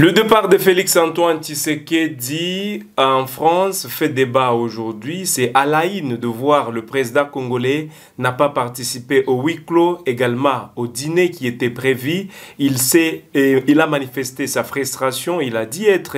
Le départ de Félix-Antoine Tshisekedi en France fait débat aujourd'hui. C'est à la une de voir le président congolais n'a pas participé au huis clos, également au dîner qui était prévu. Il a manifesté sa frustration. Il a dit être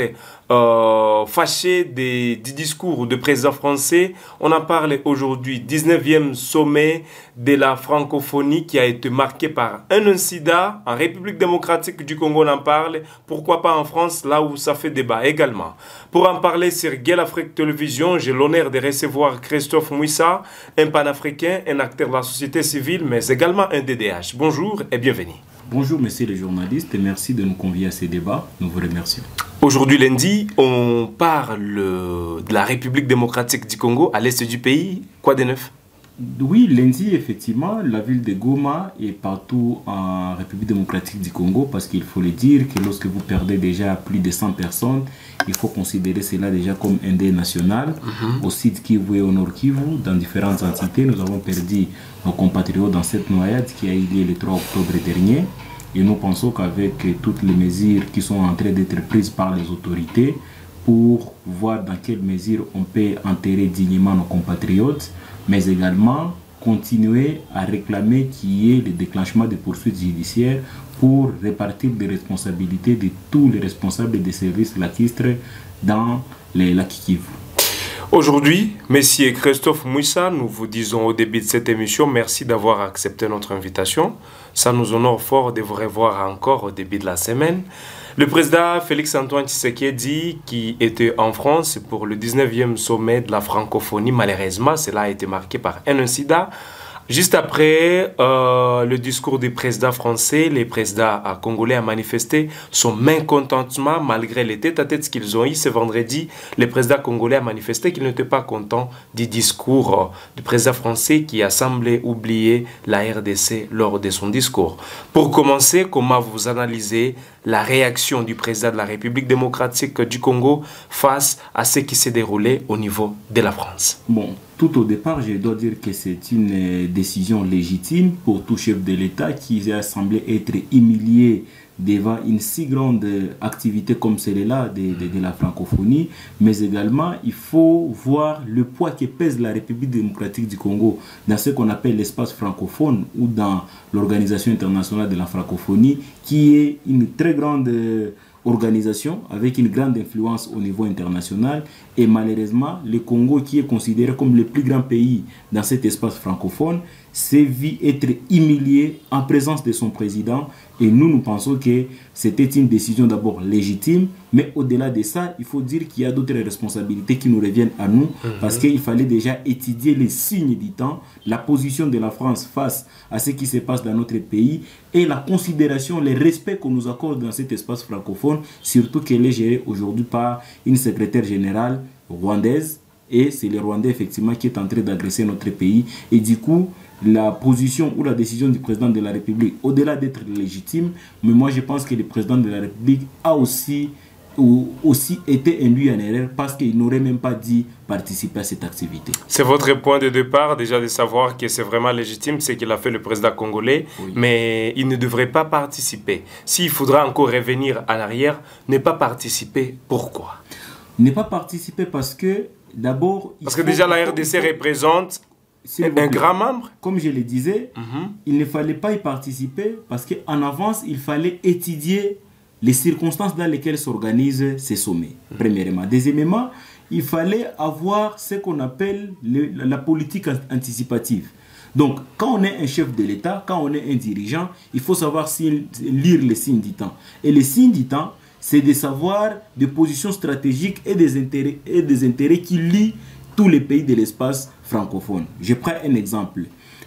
fâché du discours du président français. On en parle aujourd'hui, 19e sommet de la francophonie qui a été marqué par un incident. En République démocratique du Congo, on en parle. Pourquoi pas en France, là où ça fait débat également. Pour en parler sur Guel Afrique Télévision, j'ai l'honneur de recevoir Christophe Mouissa, un panafricain, un acteur de la société civile, mais également un DDH. Bonjour et bienvenue. Bonjour messieurs les journalistes et merci de nous convier à ces débats. Nous vous remercions. Aujourd'hui lundi, on parle de la République démocratique du Congo à l'est du pays. Quoi de neuf? Oui, lundi, effectivement, la ville de Goma est partout en République démocratique du Congo parce qu'il faut le dire que lorsque vous perdez déjà plus de 100 personnes, il faut considérer cela déjà comme un deuil national. Au Sud Kivu et au Nord Kivu, dans différentes entités, nous avons perdu nos compatriotes dans cette noyade qui a eu lieu le 3 octobre dernier. Et nous pensons qu'avec toutes les mesures qui sont en train d'être prises par les autorités pour voir dans quelle mesure on peut enterrer dignement nos compatriotes, mais également continuer à réclamer qu'il y ait le déclenchement des poursuites judiciaires pour répartir des responsabilités de tous les responsables des services lacistes dans les lacs Kivu. Aujourd'hui, Monsieur Christophe Mouissa, nous vous disons au début de cette émission, merci d'avoir accepté notre invitation. Ça nous honore fort de vous revoir encore au début de la semaine. Le président Félix-Antoine Tshisekedi, qui était en France pour le 19e sommet de la francophonie, malheureusement, cela a été marqué par un incident. Juste après le discours du président français, le président congolais a manifesté son mécontentement malgré les tête-à-tête qu'ils ont eu ce vendredi. Le président congolais a manifesté qu'il n'était pas content du discours du président français qui a semblé oublier la RDC lors de son discours. Pour commencer, comment vous analysez la réaction du président de la République démocratique du Congo face à ce qui s'est déroulé au niveau de la France? Bon, tout au départ, je dois dire que c'est une décision légitime pour tout chef de l'État qui a semblé être humilié devant une si grande activité comme celle-là de la francophonie, mais également il faut voir le poids que pèse la République démocratique du Congo dans ce qu'on appelle l'espace francophone ou dans l'Organisation internationale de la francophonie, qui est une très grande organisation avec une grande influence au niveau international. Et malheureusement, le Congo, qui est considéré comme le plus grand pays dans cet espace francophone, s'est vu être humilié en présence de son président. Et nous pensons que c'était une décision d'abord légitime, mais au-delà de ça, il faut dire qu'il y a d'autres responsabilités qui nous reviennent à nous, parce qu'il fallait déjà étudier les signes du temps, la position de la France face à ce qui se passe dans notre pays, et la considération, le respect qu'on nous accorde dans cet espace francophone, surtout qu'elle est gérée aujourd'hui par une secrétaire générale rwandaise, et c'est le Rwandais effectivement qui est en train d'agresser notre pays. Et du coup, la position ou la décision du président de la République, au-delà d'être légitime, mais moi je pense que le président de la République a aussi été induit en erreur parce qu'il n'aurait même pas dû participer à cette activité. C'est votre point de départ déjà de savoir que c'est vraiment légitime ce qu'il a fait le président congolais, oui. Mais il ne devrait pas participer. S'il faudra encore revenir en arrière, ne pas participer, pourquoi? Ne pas participer parce que d'abord... Parce que déjà la RDC représente un grand membre. Comme je le disais, il ne fallait pas y participer parce qu'en avance, il fallait étudier les circonstances dans lesquelles s'organisent ces sommets, premièrement. Deuxièmement, il fallait avoir ce qu'on appelle la politique anticipative. Donc, quand on est un chef de l'État, quand on est un dirigeant, il faut savoir lire les signes du temps. Et les signes du temps, c'est de savoir des positions stratégiques et des intérêts qui lient tous les pays de l'espace francophone. Je prends un exemple.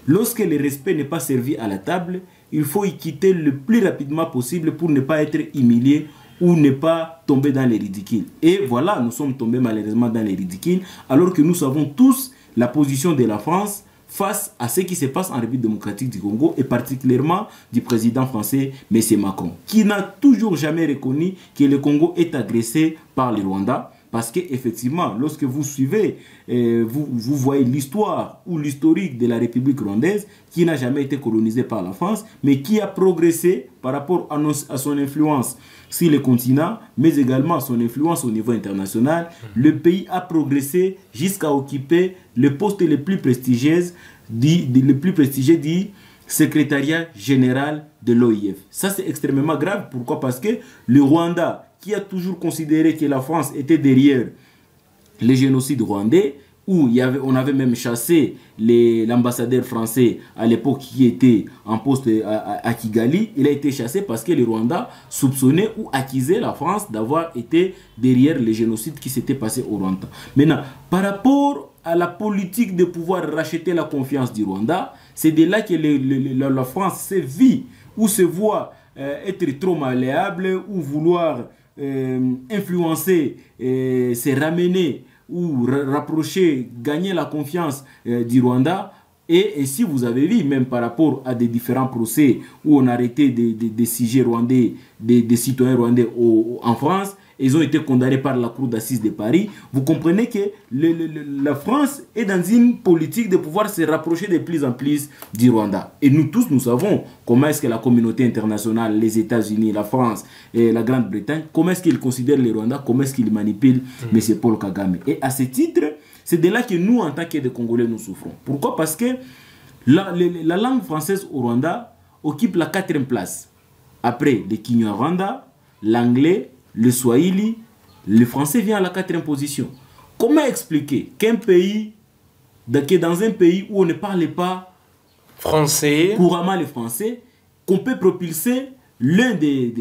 Lorsque le respect n'est pas servi à la table, il faut y quitter le plus rapidement possible pour ne pas être humilié ou ne pas tomber dans les ridicules. Et voilà, nous sommes tombés malheureusement dans les ridicules, alors que nous savons tous la position de la France face à ce qui se passe en République démocratique du Congo et particulièrement du président français M. Macron, qui n'a toujours jamais reconnu que le Congo est agressé par le Rwanda. Parce qu'effectivement, lorsque vous suivez, vous voyez l'histoire ou l'historique de la République rwandaise, qui n'a jamais été colonisée par la France, mais qui a progressé par rapport à son influence sur le continent, mais également à son influence au niveau international. Le pays a progressé jusqu'à occuper le poste le plus prestigieux du secrétariat général de l'OIF. Ça, c'est extrêmement grave. Pourquoi? Parce que le Rwanda, qui a toujours considéré que la France était derrière les génocides rwandais, où on avait même chassé l'ambassadeur français à l'époque qui était en poste à Kigali. Il a été chassé parce que le Rwanda soupçonnait ou accusait la France d'avoir été derrière les génocides qui s'étaient passés au Rwanda. Maintenant, par rapport à la politique de pouvoir racheter la confiance du Rwanda, c'est de là que la France se vit ou se voit être trop malléable ou vouloir influencer, se ramener ou rapprocher, gagner la confiance du Rwanda. Et si vous avez vu, même par rapport à des différents procès où on a arrêté des sujets rwandais, des citoyens rwandais en France, ils ont été condamnés par la Cour d'assises de Paris. Vous comprenez que la France est dans une politique de pouvoir se rapprocher de plus en plus du Rwanda. Et nous tous, nous savons comment est-ce que la communauté internationale, les États-Unis, la France et la Grande-Bretagne, comment est-ce qu'ils considèrent le Rwanda, comment est-ce qu'ils manipulent M. Paul Kagame. Et à ce titre, c'est de là que nous, en tant que des Congolais, nous souffrons. Pourquoi? Parce que la langue française au Rwanda occupe la 4e place. Après le Kinyarwanda, l'anglais, le Swahili, le français vient à la 4e position. Comment expliquer qu'un pays, dans un pays où on ne parle pas français, couramment le français, qu'on peut propulser l'un des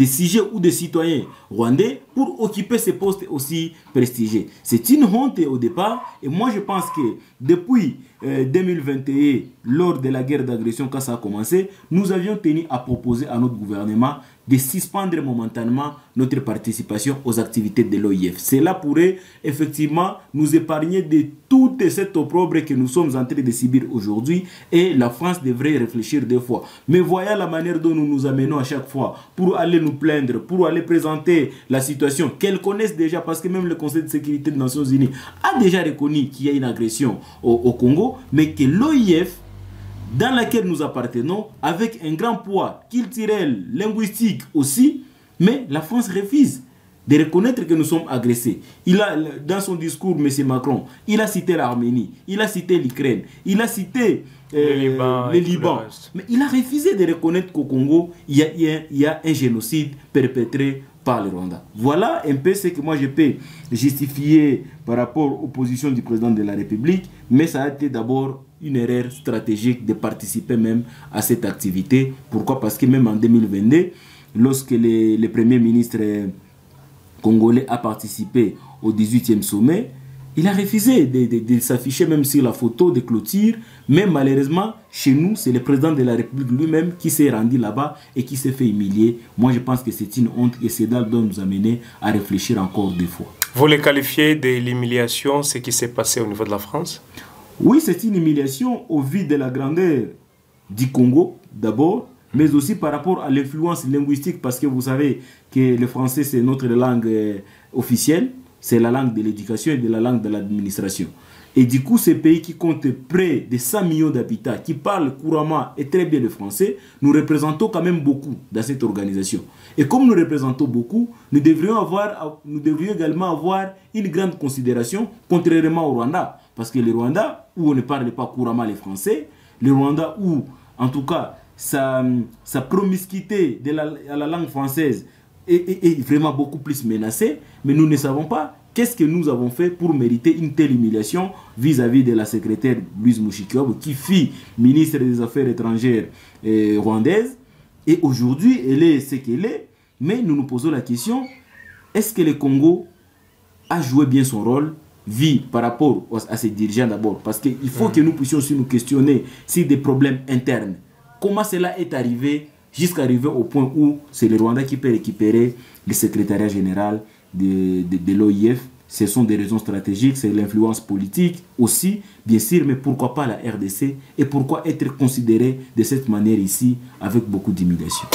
sujets ou des citoyens rwandais pour occuper ces postes aussi prestigieux? C'est une honte au départ. Et moi, je pense que depuis 2021, lors de la guerre d'agression, quand ça a commencé, nous avions tenu à proposer à notre gouvernement de suspendre momentanément notre participation aux activités de l'OIF. Cela pourrait effectivement nous épargner de toute cette opprobre que nous sommes en train de subir aujourd'hui, et la France devrait réfléchir 2 fois. Mais voyons la manière dont nous nous amenons à chaque fois pour aller nous plaindre, pour aller présenter la situation qu'elles connaissent déjà, parce que même le Conseil de sécurité des Nations Unies a déjà reconnu qu'il y a une agression au Congo, mais que l'OIF, dans laquelle nous appartenons, avec un grand poids culturel, linguistique aussi, mais la France refuse de reconnaître que nous sommes agressés. Dans son discours, M. Macron, il a cité l'Arménie, il a cité l'Ukraine, il a cité le Liban. Mais il a refusé de reconnaître qu'au Congo, il y a un génocide perpétré par le Rwanda. Voilà un peu ce que moi je peux justifier par rapport aux positions du président de la République, mais ça a été d'abord une erreur stratégique de participer même à cette activité. Pourquoi? Parce que même en 2022, lorsque le Premier ministre congolais a participé au 18e sommet, il a refusé de s'afficher même sur la photo de clôture. Mais malheureusement, chez nous, c'est le président de la République lui-même qui s'est rendu là-bas et qui s'est fait humilier. Moi, je pense que c'est une honte et c'est là doit nous amener à réfléchir encore 2 fois. Vous les qualifiez de l'humiliation, ce qui s'est passé au niveau de la France? Oui, c'est une humiliation au vu de la grandeur du Congo, d'abord, mais aussi par rapport à l'influence linguistique, parce que vous savez que le français, c'est notre langue officielle, c'est la langue de l'éducation et de la langue de l'administration. Et du coup, ces pays qui comptent près de 100 millions d'habitants, qui parlent couramment et très bien le français, nous représentons quand même beaucoup dans cette organisation. Et comme nous représentons beaucoup, nous devrions également avoir une grande considération, contrairement au Rwanda. Parce que le Rwanda, où on ne parle pas couramment le français, le Rwanda où, en tout cas, sa promiscuité à la langue française est vraiment beaucoup plus menacée, mais nous ne savons pas qu'est-ce que nous avons fait pour mériter une telle humiliation vis-à-vis de la secrétaire Louise Mushikiwabo, qui fut ministre des Affaires étrangères rwandaise, et aujourd'hui, elle est ce qu'elle est, mais nous nous posons la question, est-ce que le Congo a joué bien son rôle par rapport à ses dirigeants d'abord? Parce qu'il faut que nous puissions aussi nous questionner sur des problèmes internes. Comment cela est arrivé jusqu'à arriver au point où c'est le Rwanda qui peut récupérer le secrétariat général de l'OIF? Ce sont des raisons stratégiques, c'est l'influence politique aussi, bien sûr, mais pourquoi pas la RDC? Et pourquoi être considéré de cette manière ici avec beaucoup d'humiliation?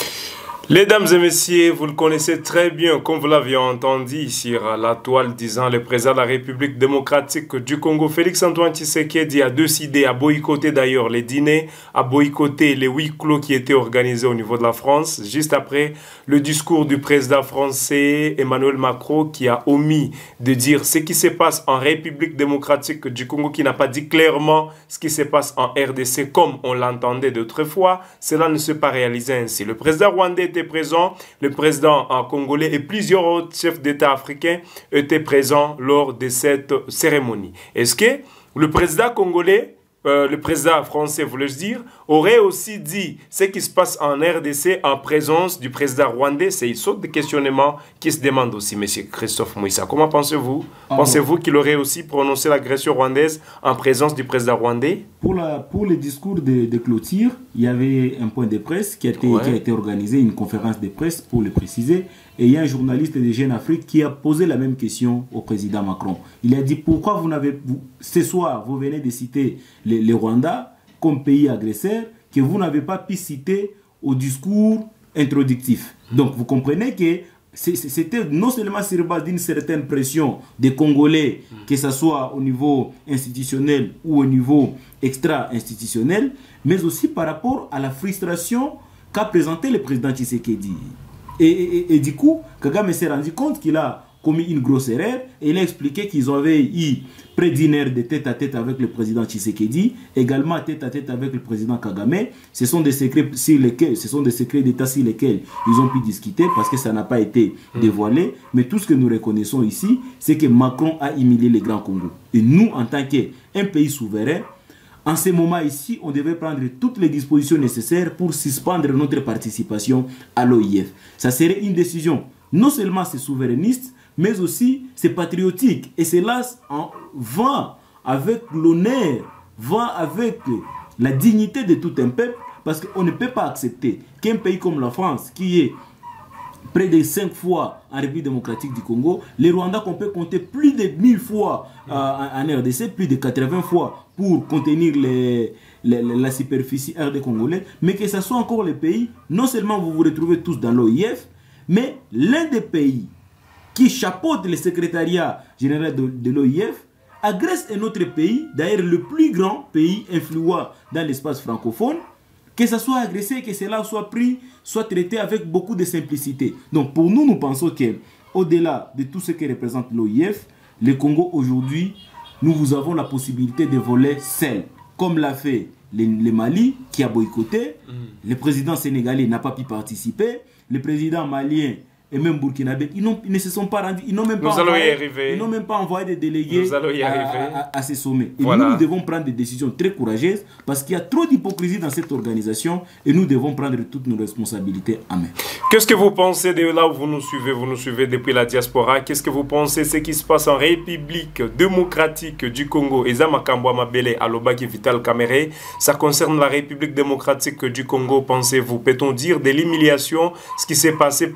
Mesdames et messieurs, vous le connaissez très bien, comme vous l'aviez entendu sur la toile disant le président de la République démocratique du Congo, Félix-Antoine Tshisekedi, a décidé à boycotter d'ailleurs les dîners, à boycotter les huis clos qui étaient organisés au niveau de la France, juste après le discours du président français Emmanuel Macron qui a omis de dire ce qui se passe en République démocratique du Congo, qui n'a pas dit clairement ce qui se passe en RDC comme on l'entendait d'autrefois. Cela ne s'est pas réalisé ainsi. Le président rwandais était présent, le président congolais et plusieurs autres chefs d'État africains étaient présents lors de cette cérémonie. Est-ce que le président congolais, le président français, voulais-je dire, aurait aussi dit ce qui se passe en RDC en présence du président rwandais? C'est une sorte de questionnement qui se demande aussi, M. Christophe Mouissa. Comment pensez-vous? Pensez-vous qu'il aurait aussi prononcé l'agression rwandaise en présence du président rwandais? Pour le discours de clôture, il y avait un point de presse qui a été organisé, une conférence de presse pour le préciser. Et il y a un journaliste de Jeune Afrique qui a posé la même question au président Macron. Il a dit pourquoi ce soir, vous venez de citer le Rwanda comme pays agresseur que vous n'avez pas pu citer au discours introductif. Donc vous comprenez que c'était non seulement sur base d'une certaine pression des Congolais, que ce soit au niveau institutionnel ou au niveau extra-institutionnel, mais aussi par rapport à la frustration qu'a présenté le président Tshisekedi. Et du coup, Kagame s'est rendu compte qu'il a commis une grosse erreur et il a expliqué qu'ils avaient eu près d'une heure de tête-à-tête avec le président Tshisekedi, également tête-à-tête avec le président Kagame. Ce sont des secrets d'État sur lesquels ils ont pu discuter parce que ça n'a pas été dévoilé. Mais tout ce que nous reconnaissons ici, c'est que Macron a humilié les grands Congo. Et nous, en tant qu'un pays souverain, en ce moment ici, on devait prendre toutes les dispositions nécessaires pour suspendre notre participation à l'OIF. Ça serait une décision, non seulement c'est souverainiste, mais aussi c'est patriotique. Et cela va avec l'honneur, va avec la dignité de tout un peuple, parce qu'on ne peut pas accepter qu'un pays comme la France, qui est près de 5 fois en République démocratique du Congo, les Rwandais qu'on peut compter plus de 1000 fois en RDC, plus de 80 fois pour contenir la superficie RD congolais, mais que ce soit encore les pays, non seulement vous vous retrouvez tous dans l'OIF, mais l'un des pays qui chapeaute le secrétariat général de l'OIF agresse un autre pays, d'ailleurs le plus grand pays influent dans l'espace francophone, que ça soit agressé, que cela soit pris, soit traité avec beaucoup de simplicité. Donc pour nous, nous pensons qu'au-delà de tout ce que représente l'OIF, le Congo aujourd'hui, nous avons la possibilité de voler seul, comme l'a fait le Mali qui a boycotté, le président sénégalais n'a pas pu participer, le président malien et même burkinabé, ils ne se sont pas rendus, ils n'ont même pas envoyé des délégués à ces sommets. Et voilà. Nous devons prendre des décisions très courageuses parce qu'il y a trop d'hypocrisie dans cette organisation et nous devons prendre toutes nos responsabilités en main. Qu'est-ce que vous pensez de là où vous nous suivez depuis la diaspora? Qu'est-ce que vous pensez de ce qui se passe en République démocratique du Congo? Eza Makambo Amabele Alobaki Vital Kamere, ça concerne la République démocratique du Congo, pensez-vous? Peut-on dire de l'humiliation, ce qui s'est passé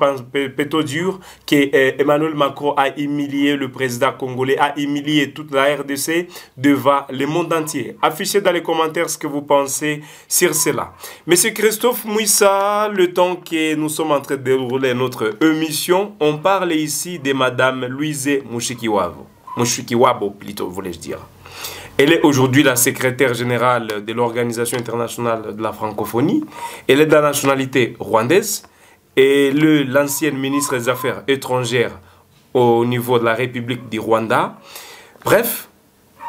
peut-on dire que Emmanuel Macron a humilié le président congolais, a humilié toute la RDC devant le monde entier? Affichez dans les commentaires ce que vous pensez sur cela. Monsieur Christophe Mouissa, le temps que nous sommes en train de dérouler notre émission, on parle ici de Madame Louise Mushikiwabo plutôt, voulais-je dire. Elle est aujourd'hui la secrétaire générale de l'Organisation internationale de la francophonie. Elle est de la nationalité rwandaise. Et l'ancienne ministre des Affaires étrangères au niveau de la République du Rwanda. Bref,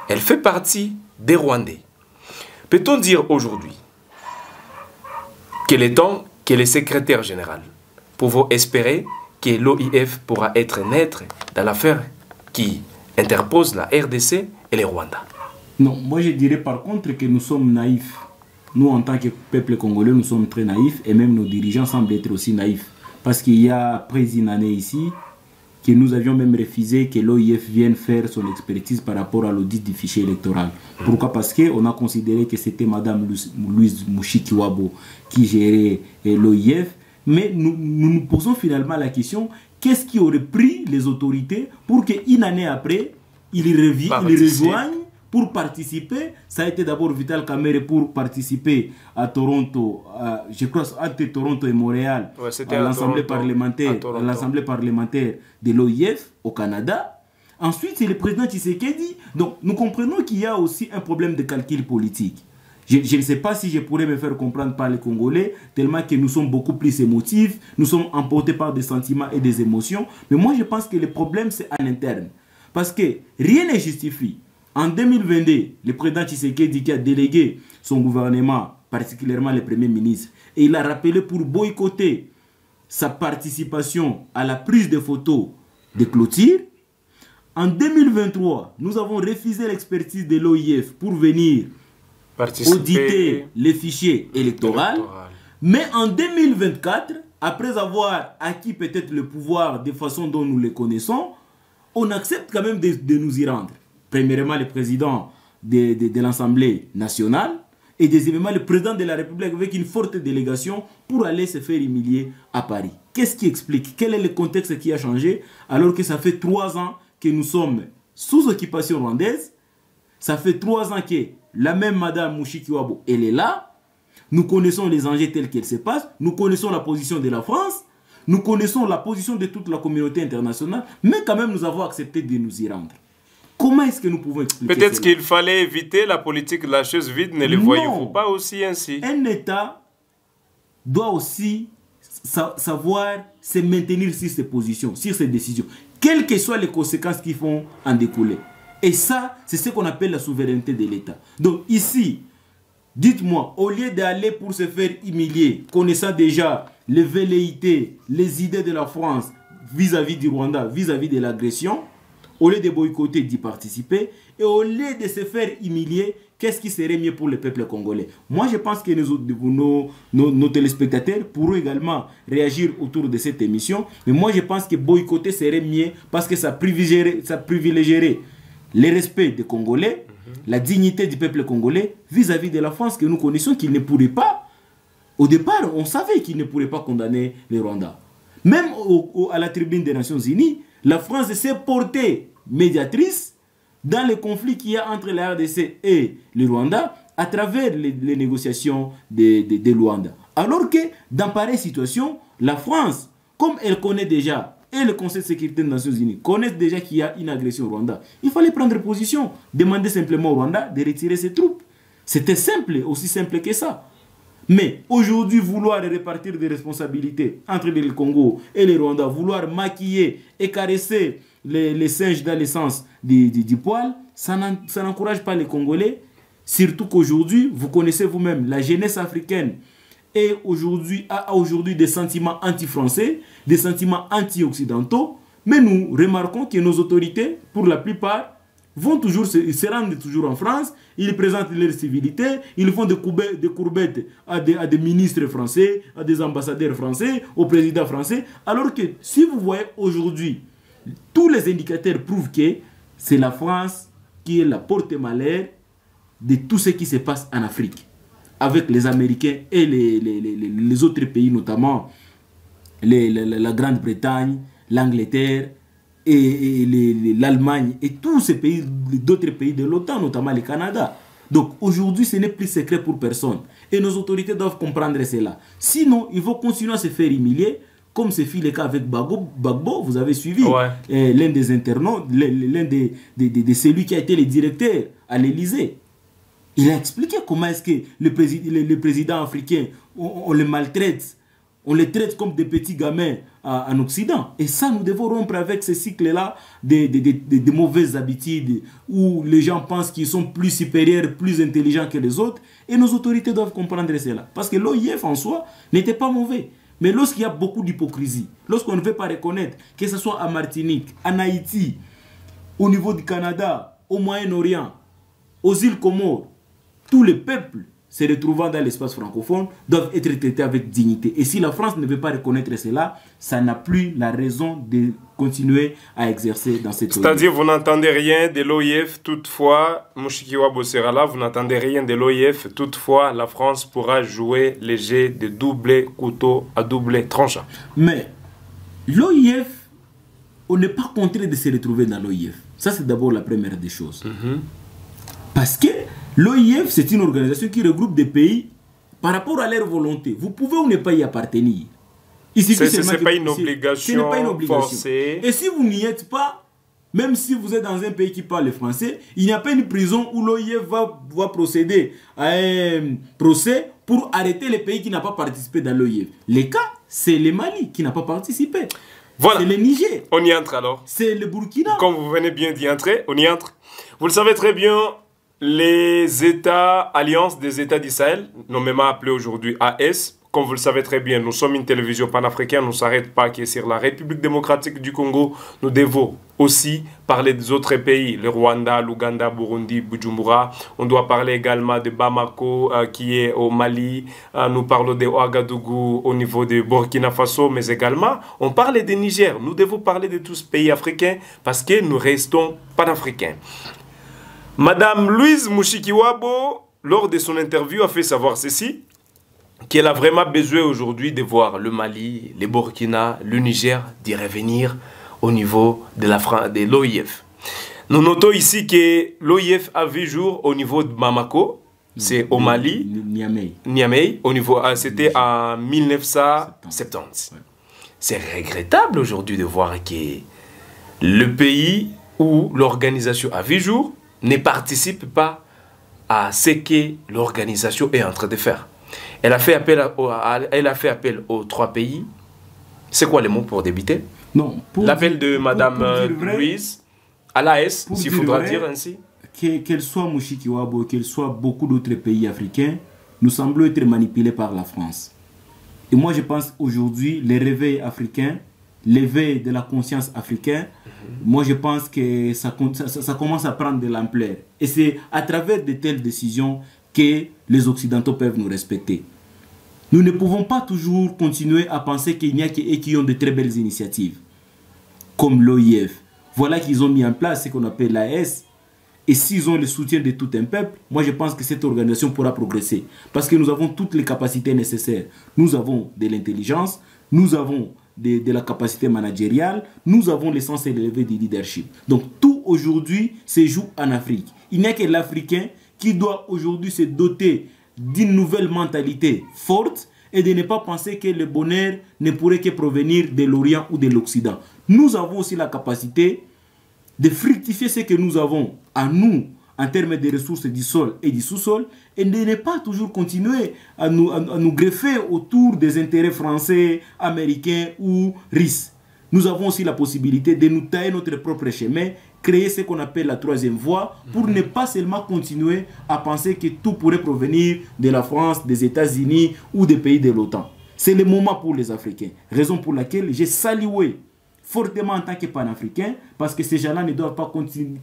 elle fait partie des Rwandais. Peut-on dire aujourd'hui qu'il est temps qu'elle est secrétaire générale? Pouvons espérer que l'OIF pourra être neutre dans l'affaire qui interpose la RDC et les Rwandais? Non, moi je dirais par contre que nous sommes naïfs. Nous, en tant que peuple congolais, nous sommes très naïfs et même nos dirigeants semblent être aussi naïfs. Parce qu'il y a près d'une année ici, que nous avions même refusé que l'OIF vienne faire son expertise par rapport à l'audit du fichier électoral. Pourquoi? Parce qu'on a considéré que c'était Mme Louise Mushikiwabo qui gérait l'OIF. Mais nous nous posons finalement la question, qu'est-ce qui aurait pris les autorités pour qu'une année après, ils rejoignent pour participer. Ça a été d'abord Vital Kamerhe pour participer à Toronto, je crois entre Toronto et Montréal, à l'Assemblée parlementaire, de l'OIF au Canada. Ensuite, c'est le président Tshisekedi. Donc, nous comprenons qu'il y a aussi un problème de calcul politique. Je ne sais pas si je pourrais me faire comprendre par les Congolais, tellement que nous sommes beaucoup plus émotifs, nous sommes emportés par des sentiments et des émotions. Mais moi, je pense que le problème, c'est à l'interne. Parce que rien ne justifie. En 2022, le président Tshisekedi qui a délégué son gouvernement, particulièrement le Premier ministre, et il a rappelé pour boycotter sa participation à la prise de photos de clôture. En 2023, nous avons refusé l'expertise de l'OIF pour venir auditer les fichiers électoraux. Mais en 2024, après avoir acquis peut-être le pouvoir de façon dont nous le connaissons, on accepte quand même de nous y rendre. Premièrement, le président de l'Assemblée nationale et deuxièmement, le président de la République avec une forte délégation pour aller se faire humilier à Paris. Qu'est-ce qui explique? Quel est le contexte qui a changé alors que ça fait 3 ans que nous sommes sous occupation rwandaise? Ça fait 3 ans que la même Madame Mushikiwabo, elle est là. Nous connaissons les enjeux tels qu'ils se passent. Nous connaissons la position de la France. Nous connaissons la position de toute la communauté internationale. Mais quand même, nous avons accepté de nous y rendre. Comment est-ce que nous pouvons expliquer Peut-être qu'il fallait éviter la politique de la chaise vide. Ne le voyez-vous pas aussi ainsi? Un État doit aussi savoir se maintenir sur ses positions, sur ses décisions, quelles que soient les conséquences qui vont en découler. Et ça, c'est ce qu'on appelle la souveraineté de l'État. Donc ici, dites-moi, au lieu d'aller pour se faire humilier, connaissant déjà les velléités, les idées de la France vis-à-vis du Rwanda, vis-à-vis de l'agression, au lieu de boycotter, d'y participer, et au lieu de se faire humilier, qu'est-ce qui serait mieux pour le peuple congolais? Moi, je pense que nos téléspectateurs pourront également réagir autour de cette émission, mais moi, je pense que boycotter serait mieux parce que ça privilégierait le respect des Congolais, la dignité du peuple congolais vis-à-vis de la France que nous connaissons qu'il ne pourrait pas. Au départ, on savait qu'il ne pourrait pas condamner le Rwanda. Même à la tribune des Nations Unies, la France s'est portée médiatrice dans le conflit qu'il y a entre la RDC et le Rwanda à travers les négociations de Luanda. Alors que dans pareille situation, la France, comme elle connaît déjà, et le Conseil de sécurité des Nations Unies connaissent déjà qu'il y a une agression au Rwanda, il fallait prendre position, demander simplement au Rwanda de retirer ses troupes. C'était simple, aussi simple que ça. Mais aujourd'hui, vouloir répartir des responsabilités entre le Congo et le Rwanda, vouloir maquiller et caresser les singes dans le sens du poil, ça n'encourage pas les Congolais. Surtout qu'aujourd'hui, vous connaissez vous-même, la jeunesse africaine a aujourd'hui des sentiments anti-français, des sentiments anti-occidentaux. Mais nous remarquons que nos autorités, pour la plupart, se rendent toujours en France, ils présentent leur civilité, ils font des courbettes à des ministres français, à des ambassadeurs français, au président français. Alors que si vous voyez aujourd'hui, tous les indicateurs prouvent que c'est la France qui est la porte-malheur de tout ce qui se passe en Afrique, avec les Américains et les autres pays, notamment la Grande-Bretagne, l'Angleterre, et l'Allemagne et tous ces pays, d'autres pays de l'OTAN, notamment le Canada. Donc aujourd'hui, ce n'est plus secret pour personne. Et nos autorités doivent comprendre cela. Sinon, ils vont continuer à se faire humilier, comme ce fut le cas avec Gbagbo. Vous avez suivi l'un des internautes, l'un de celui qui a été le directeur à l'Élysée. Il a expliqué comment est-ce que le président africain, on le maltraite. On les traite comme des petits gamins en Occident. Et ça, nous devons rompre avec ce cycle-là de mauvaises habitudes où les gens pensent qu'ils sont plus supérieurs, plus intelligents que les autres. Et nos autorités doivent comprendre cela. Parce que l'OIF en soi n'était pas mauvais. Mais lorsqu'il y a beaucoup d'hypocrisie, lorsqu'on ne veut pas reconnaître, que ce soit à Martinique, en Haïti, au niveau du Canada, au Moyen-Orient, aux îles Comores, tous les peuples se retrouvant dans l'espace francophone doivent être traités avec dignité. Et si la France ne veut pas reconnaître cela, ça n'a plus la raison de continuer à exercer dans cette... C'est-à-dire, vous n'entendez rien de l'OIF, toutefois, Mushikiwabo sera là, vous n'entendez rien de l'OIF, toutefois, la France pourra jouer les jets de double couteau à double tranchant. Mais l'OIF, on n'est pas contraint de se retrouver dans l'OIF. Ça, c'est d'abord la première des choses. Parce que l'OIF, c'est une organisation qui regroupe des pays par rapport à leur volonté. Vous pouvez ou ne pas y appartenir. Ce n'est pas une obligation forcée. Et si vous n'y êtes pas, même si vous êtes dans un pays qui parle le français, il n'y a pas une prison où l'OIF va procéder à un procès pour arrêter les pays qui n'ont pas participé dans l'OIF. Les cas, c'est le Mali qui n'a pas participé. Voilà. C'est le Niger. On y entre alors. C'est le Burkina. Comme vous venez bien d'y entrer, on y entre. Vous le savez très bien, les États, Alliance des États d'Israël, nommément appelés aujourd'hui AS, comme vous le savez très bien, nous sommes une télévision panafricaine, on ne s'arrête pas que sur la République démocratique du Congo. Nous devons aussi parler des autres pays, le Rwanda, l'Ouganda, Burundi, Bujumbura. On doit parler également de Bamako qui est au Mali. Nous parlons de Ouagadougou au niveau de Burkina Faso, mais également on parle de Niger. Nous devons parler de tous ces pays africains parce que nous restons panafricains. Madame Louise Mushikiwabo, lors de son interview, a fait savoir ceci, qu'elle a vraiment besoin aujourd'hui de voir le Mali, le Burkina, le Niger d'y revenir au niveau de l'OIF. Nous notons ici que l'OIF a vu jour au niveau de Bamako, c'est au Mali, Niamey, au niveau, c'était en 1970. Ouais. C'est regrettable aujourd'hui de voir que le pays où l'organisation a vu jour ne participe pas à ce que l'organisation est en train de faire. Elle a fait appel aux 3 pays. C'est quoi le mot pour débuter? Non. L'appel de Madame Louise à l'AS, s'il faudra dire ainsi. Qu'elle soit Mushikiwabo, qu'elle soit beaucoup d'autres pays africains, nous semblons être manipulés par la France. Et moi, je pense aujourd'hui, les réveils africains, l'éveil de la conscience africaine, moi je pense que ça commence à prendre de l'ampleur. Et c'est à travers de telles décisions que les Occidentaux peuvent nous respecter. Nous ne pouvons pas toujours continuer à penser qu'il n'y a qu'eux qui ont de très belles initiatives, comme l'OIF. Voilà qu'ils ont mis en place ce qu'on appelle l'AS. Et s'ils ont le soutien de tout un peuple, moi je pense que cette organisation pourra progresser. Parce que nous avons toutes les capacités nécessaires. Nous avons de l'intelligence, nous avons de la capacité managériale, nous avons l'essence élevée du leadership. Donc tout aujourd'hui se joue en Afrique. Il n'y a que l'Africain qui doit aujourd'hui se doter d'une nouvelle mentalité forte et de ne pas penser que le bonheur ne pourrait que provenir de l'Orient ou de l'Occident. Nous avons aussi la capacité de fructifier ce que nous avons à nous en termes de ressources du sol et du sous-sol et de ne pas toujours continuer à nous greffer autour des intérêts français, américains ou russes. Nous avons aussi la possibilité de nous tailler notre propre chemin, créer ce qu'on appelle la troisième voie pour ne pas seulement continuer à penser que tout pourrait provenir de la France, des États-Unis ou des pays de l'OTAN. C'est le moment pour les Africains, raison pour laquelle j'ai salué fortement en tant que panafricain, parce que ces gens-là ne doivent pas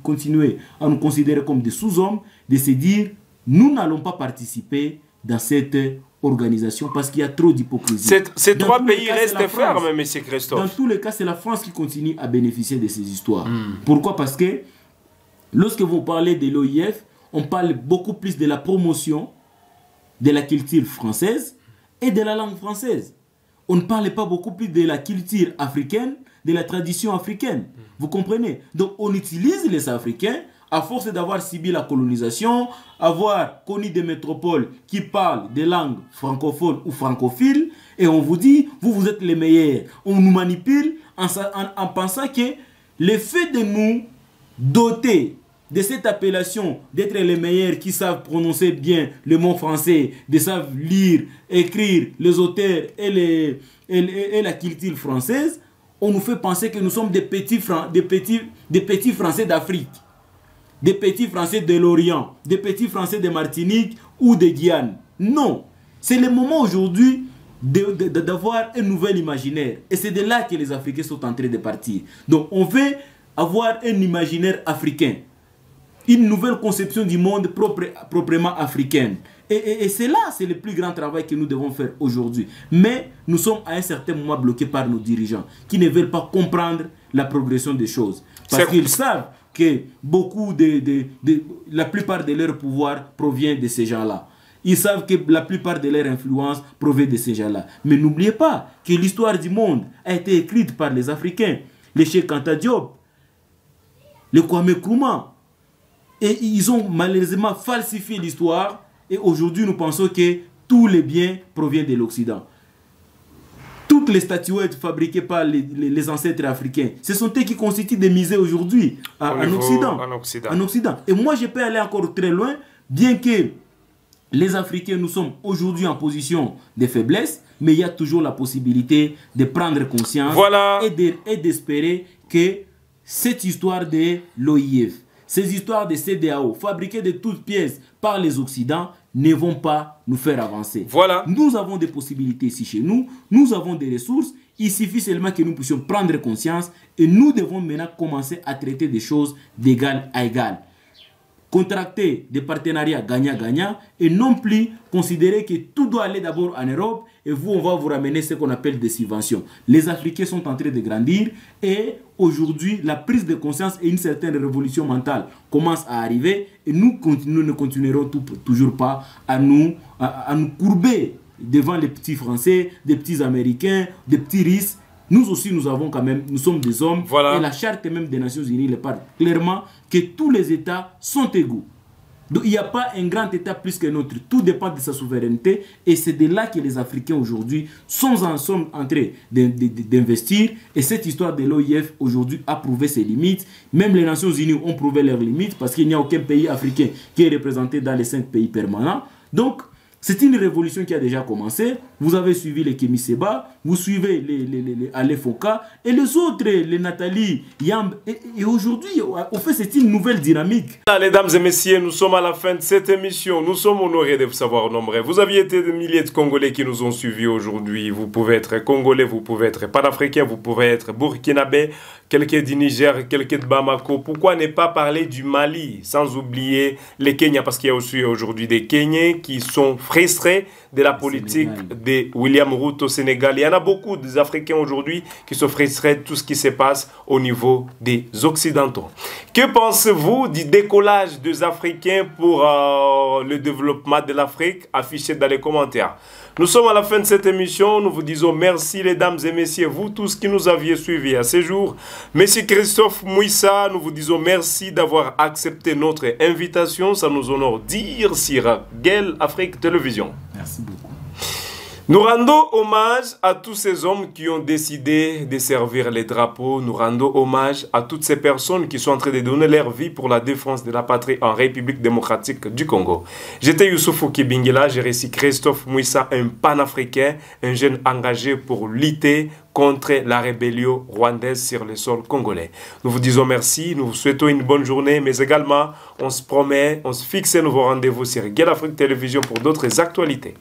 continuer à nous considérer comme des sous-hommes, de se dire, nous n'allons pas participer dans cette organisation parce qu'il y a trop d'hypocrisie. Ces 3 pays restent fermes, M. Christophe. Dans tous les cas, c'est la France qui continue à bénéficier de ces histoires. Pourquoi? Parce que lorsque vous parlez de l'OIF, on parle beaucoup plus de la promotion de la culture française et de la langue française. On ne parle pas beaucoup plus de la culture africaine, de la tradition africaine. Vous comprenez? Donc on utilise les Africains à force d'avoir subi la colonisation, avoir connu des métropoles qui parlent des langues francophones ou francophiles, et on vous dit, vous êtes les meilleurs. On nous manipule en pensant que le fait de nous doter de cette appellation d'être les meilleurs qui savent prononcer bien le mot français, de savent lire, écrire les auteurs et la culture française, on nous fait penser que nous sommes des petits Français d'Afrique, des petits Français de l'Orient, des petits Français de Martinique ou de Guyane. Non, c'est le moment aujourd'hui d'avoir un nouvel imaginaire. Et c'est de là que les Africains sont en train de partir. Donc on veut avoir un imaginaire africain, une nouvelle conception du monde proprement africaine. Et c'est là, c'est le plus grand travail que nous devons faire aujourd'hui. Mais nous sommes à un certain moment bloqués par nos dirigeants qui ne veulent pas comprendre la progression des choses. Parce qu'ils savent que la plupart de leur pouvoir provient de ces gens-là. Ils savent que la plupart de leur influence provient de ces gens-là. Mais n'oubliez pas que l'histoire du monde a été écrite par les Africains. Les Cheikh Anta Diop, le Kwame Nkrumah, Et ils ont malheureusement falsifié l'histoire. Et aujourd'hui, nous pensons que tous les biens proviennent de l'Occident. Toutes les statuettes fabriquées par les ancêtres africains, ce sont eux qui constituent des musées aujourd'hui en Occident. Et moi, je peux aller encore très loin, bien que les Africains, nous sommes aujourd'hui en position de faiblesse, mais il y a toujours la possibilité de prendre conscience et d'espérer que cette histoire de l'OIF, ces histoires de CEDEAO, fabriquées de toutes pièces par les Occidents, ne vont pas nous faire avancer. Nous avons des possibilités ici chez nous, nous avons des ressources, il suffit seulement que nous puissions prendre conscience et nous devons maintenant commencer à traiter des choses d'égal à égal. Contracter des partenariats gagnant-gagnant et non plus considérer que tout doit aller d'abord en Europe et vous, on va vous ramener ce qu'on appelle des subventions. Les Africains sont en train de grandir et aujourd'hui, la prise de conscience et une certaine révolution mentale commence à arriver et nous ne continuerons toujours pas à nous courber devant les petits Français, des petits Américains, des petits Russes. Nous aussi, nous sommes des hommes. Et la charte même des Nations Unies le parle clairement que tous les États sont égaux. Donc il n'y a pas un grand État plus qu'un autre. Tout dépend de sa souveraineté. Et c'est de là que les Africains aujourd'hui sont en train d'investir. Et cette histoire de l'OIF aujourd'hui a prouvé ses limites. Même les Nations Unies ont prouvé leurs limites parce qu'il n'y a aucun pays africain qui est représenté dans les 5 pays permanents. Donc, c'est une révolution qui a déjà commencé. Vous avez suivi les Kémy Séba, vous suivez les Ale Foka et les autres, les Nathalie Yamb. Et aujourd'hui, au fait, c'est une nouvelle dynamique. Mesdames et messieurs, nous sommes à la fin de cette émission. Nous sommes honorés de vous savoir nombreux. Vous aviez été des milliers de Congolais qui nous ont suivis aujourd'hui. Vous pouvez être Congolais, vous pouvez être panafricain, vous pouvez être burkinabé, quelqu'un du Niger, quelqu'un de Bamako. Pourquoi ne pas parler du Mali sans oublier les Kenyans? Parce qu'il y a aussi aujourd'hui des Kenyans qui sont frustrés de la politique de William Ruto au Sénégal. Il y en a beaucoup des Africains aujourd'hui qui sont frustrés de tout ce qui se passe au niveau des Occidentaux. Que pensez-vous du décollage des Africains pour le développement de l'Afrique? Affichez dans les commentaires. Nous sommes à la fin de cette émission. Nous vous disons merci, les dames et messieurs, vous tous qui nous aviez suivis à ce jour. Monsieur Christophe Mouissa, nous vous disons merci d'avoir accepté notre invitation. Ça nous honore dire sur Guel Afrique Télévision. Merci beaucoup. Nous rendons hommage à tous ces hommes qui ont décidé de servir les drapeaux. Nous rendons hommage à toutes ces personnes qui sont en train de donner leur vie pour la défense de la patrie en République démocratique du Congo. J'étais Youssoufou Kibingila, j'ai reçu Christophe Mouissa, un panafricain, un jeune engagé pour lutter contre la rébellion rwandaise sur le sol congolais. Nous vous disons merci, nous vous souhaitons une bonne journée, mais également, on se promet, on se fixe un nouveau rendez-vous sur Guel Afrique Télévision pour d'autres actualités.